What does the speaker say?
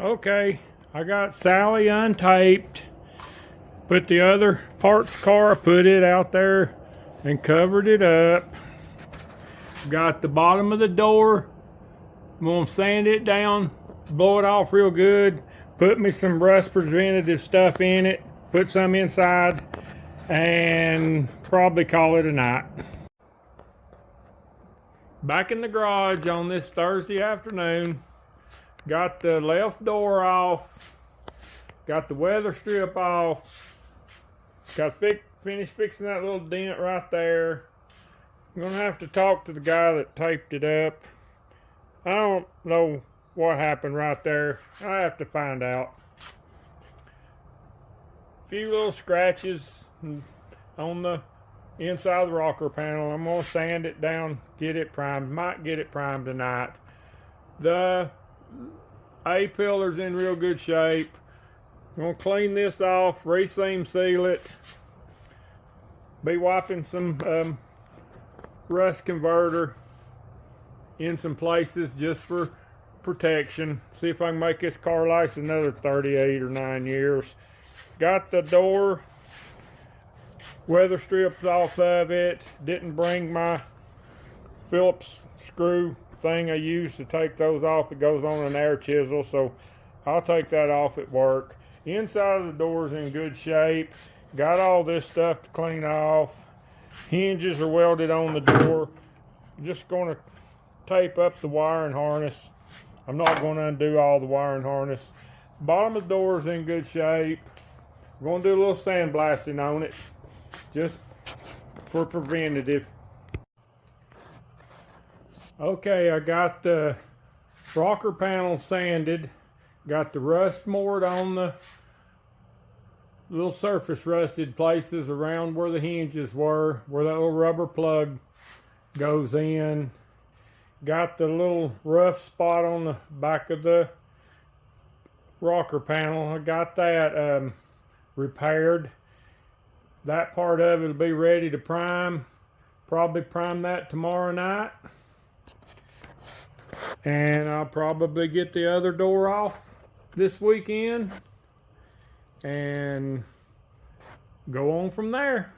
Okay, I got Sally untaped. Put the other parts car, put it out there and covered it up. Got the bottom of the door. I'm gonna sand it down, blow it off real good. Put me some rust preventative stuff in it. Put some inside and probably call it a night. Back in the garage on this Thursday afternoon. Got the left door off. Got the weather strip off. Got finished fixing that little dent right there. I'm gonna have to talk to the guy that taped it up. I don't know what happened right there. I have to find out. A few little scratches on the inside of the rocker panel. I'm gonna sand it down, get it primed. Might get it primed tonight. The A-pillar's in real good shape. I'm gonna clean this off, reseam seal it. Be wiping some rust converter in some places just for protection. See if I can make this car last another 38 or 9 years. Got the door weather stripped off of it. Didn't bring my Phillips screw thing I use to take those off. It goes on an air chisel, so I'll take that off at work. Inside of the door's in good shape. Got all this stuff to clean off. Hinges are welded on the door. Just gonna tape up the wiring harness. I'm not gonna undo all the wiring harness. Bottom of the door's in good shape. I'm gonna do a little sandblasting on it, just for preventative. Okay, I got the rocker panel sanded. Got the rust moored on the little surface rusted places around where the hinges were, where that little rubber plug goes in. Got the little rough spot on the back of the rocker panel. I got that repaired. That part of it will be ready to prime. Probably prime that tomorrow night. And I'll probably get the other door off this weekend and go on from there.